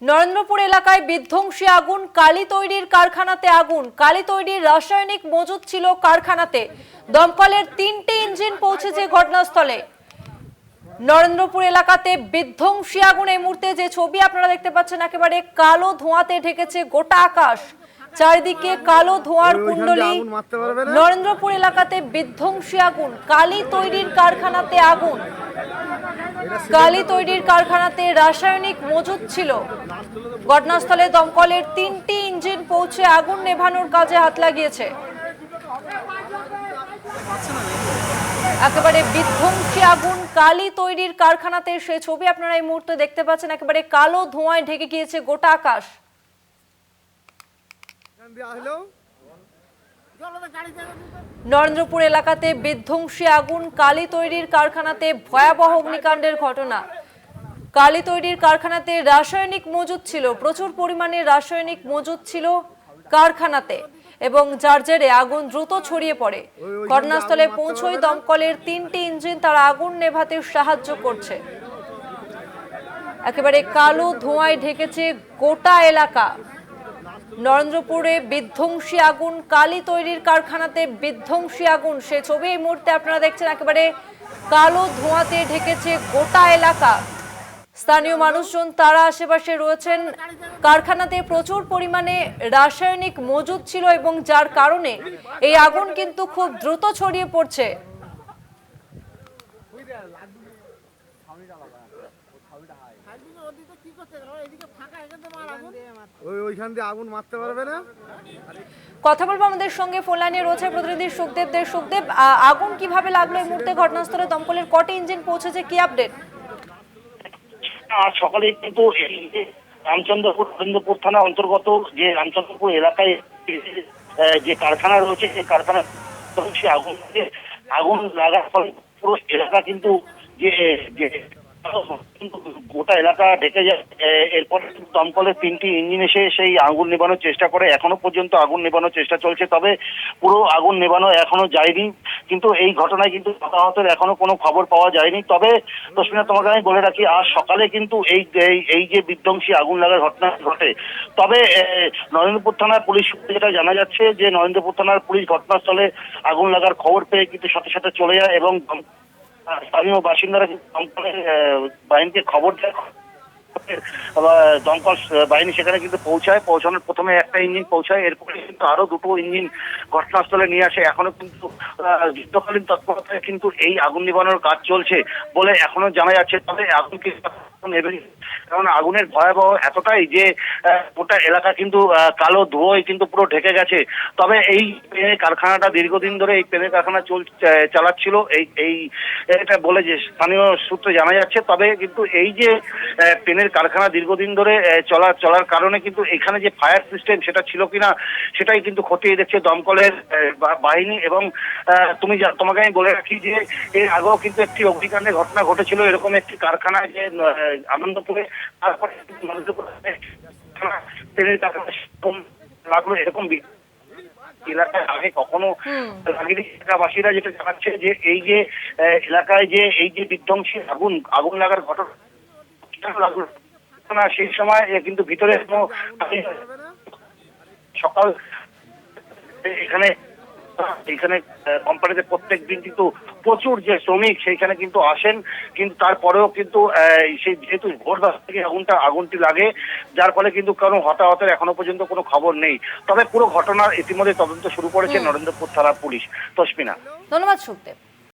নরেন্দ্রপুর এলাকায় বিধ্বংসী আগুন, কালি তৈরির কারখানাতে আগুন। কালি তৈরির রাসায়নিক মজুদ ছিল কারখানাতে। দমকলের 3টে ইঞ্জিন পৌঁছেছে ঘটনাস্থলে। নরেন্দ্রপুর এলাকাতে বিধ্বংসী আগুন। এই মুহূর্তে যে ছবি আপনারা দেখতে পাচ্ছেন, একেবারে কালো ধোঁয়াতে ঢেকেছে গোটা আকাশ, চারিদিকে কালো ধোঁয়ার কুণ্ডলী। নরেন্দ্রপুর এলাকাতে বিধ্বংসী আগুন, কালি তৈরির কারখানাতে আগুন। কালি তৈরির কারখানাতে রাসায়নিক মজুদ ছিল। ঘটনাস্থলে দমকলের 3টি ইঞ্জিন পৌঁছে আগুন নেভানোর কাজে হাত লাগিয়েছে। একেবারে বিধ্বংসী আগুন, কালি তৈরির কারখানাতে সে ছবি আপনারা এই মুহূর্তে দেখতে পাচ্ছেন। একেবারে কালো ধোঁয়ায় ঢেকে গিয়েছে গোটা আকাশ। নরেন্দ্রপুর এলাকাতে বিধ্বংসী আগুন, কালি তৈরির কারখানাতে ভয়াবহ অগ্নিকাণ্ডের ঘটনা। কালি তৈরির কারখানাতে রাসায়নিক মজুদ ছিল, প্রচুর পরিমাণে রাসায়নিক মজুদ ছিল কারখানাতে, এবং যার জেরে আগুন দ্রুত ছড়িয়ে পড়ে। ঘটনাস্থলে পৌঁছয় দমকলের 3টি ইঞ্জিন, তারা আগুন নেভাতে সাহায্য করছে। একেবারে কালো ধোঁয়ায় ঢেকেছে গোটা এলাকা। নরেন্দ্রপুরে বিধ্বংসী আগুন, কালি তৈরির কারখানাতে বিধ্বংসী আগুন, সে ছবি এই মুহূর্তে আপনারা দেখছেন। একেবারে কালো ধোঁয়াতে ঢেকেছে গোটা এলাকা। স্থানীয় মানুষজন তারা আশেপাশে রয়েছেন। কারখানাতে প্রচুর পরিমাণে রাসায়নিক মজুদ ছিল, এবং যার কারণে এই আগুন কিন্তু খুব দ্রুত ছড়িয়ে পড়ছে। কথা বলবো, আমাদের সঙ্গে ফোন লাইনে রয়েছে প্রতিনিধি সুখদেব। সুখদেব, আগুন কিভাবে লাগলো এই মুহূর্তে ঘটনাস্থলে? দমকলের কটি ইঞ্জিন পৌঁছেছে, কি আপডেট? আজ সকালে কিন্তু রামচন্দ্রপুর থানা অন্তর্গত যে রামচন্দ্রপুর এলাকায় যে কারখানা রয়েছে, সেই কারখানা আগুন লাগার ফলে পুরো এলাকা কিন্তু যে গোটা এলাকা ঢেকে যায়। এরপর দমকলের 3টি ইঞ্জিন এসে সেই আগুন নেভানোর চেষ্টা করে। এখনো পর্যন্ত আগুন নেভানোর চেষ্টা চলছে, তবে পুরো আগুন নেভানো এখনো যায়নি। কিন্তু এই ঘটনায় কিন্তু হতাহতের এখনো কোনো খবর পাওয়া যায়নি। তবে তসমিনা, তোমাকে আমি বলে রাখি, আজ সকালে কিন্তু এই যে বিধ্বংসী আগুন লাগার ঘটনা ঘটে। তবে নরেন্দ্রপুর থানার পুলিশ যেটা জানা যাচ্ছে, যে নরেন্দ্রপুর থানার পুলিশ ঘটনাস্থলে আগুন লাগার খবর পেয়ে কিন্তু সাথে সাথে চলে যায়, এবং স্থানীয় বাসিন্দারা দমকলের বাহিনীকে খবর দেয়। দমকল বাহিনী সেখানে কিন্তু পৌঁছানোর প্রথমে একটা ইঞ্জিন পৌঁছায়, এরপরে কিন্তু আরো 2টো ইঞ্জিন ঘটনাস্থলে নিয়ে আসে। এখনো কিন্তু যুদ্ধকালীন তৎপরতায় কিন্তু এই আগুন নিবানোর কাজ চলছে বলে এখনো জানা যাচ্ছে। তবে আগুনকে কারণ আগুনের ভয়াবহ এতটাই যে গোটা এলাকা কিন্তু কালো ধোঁয়ায় কিন্তু পুরো ঢেকে গেছে। তবে এই পেনের কারখানাটা দীর্ঘদিন ধরে এই পেনের কারখানা চালাচ্ছিল এটা বলে যে স্থানীয় সূত্রে জানা যাচ্ছে। তবে কিন্তু এই যে পেনের কারখানা দীর্ঘদিন ধরে চলার কারণে কিন্তু এখানে যে ফায়ার সিস্টেম সেটা ছিল কিনা সেটাই কিন্তু খতিয়ে দেখছে দমকলের বাহিনী। এবং তোমাকে আমি বলে রাখি যে এর আগেও কিন্তু একটি অগ্নিকাণ্ডের ঘটনা ঘটেছিল এরকম একটি কারখানায়, যে আনন্দপুরে। তারপরে পেনের কারখানা লাগলো এরকম এলাকায় আগে কখনো লাগেনি। এলাকাবাসীরা যেটা জানাচ্ছে, যে এই যে এলাকায় যে এই যে বিধ্বংসী আগুন লাগার ঘটনা লাগলো না, সেই সময় কিন্তু ভিতরে সকাল এখানে কোম্পানিতে প্রত্যেক দিন কিন্তু প্রচুর যে শ্রমিক সেইখানে কিন্তু আসেন, কিন্তু তারপরেও কিন্তু সেই যেহেতু ভোরবেলা থেকে আগুনটি লাগে, যার ফলে কিন্তু কারো হতাহতের এখনো পর্যন্ত কোনো খবর নেই। তবে পুরো ঘটনার ইতিমধ্যে তদন্ত শুরু করেছে নরেন্দ্রপুর থানার পুলিশ। তসমিনা, ধন্যবাদ সুখদেব।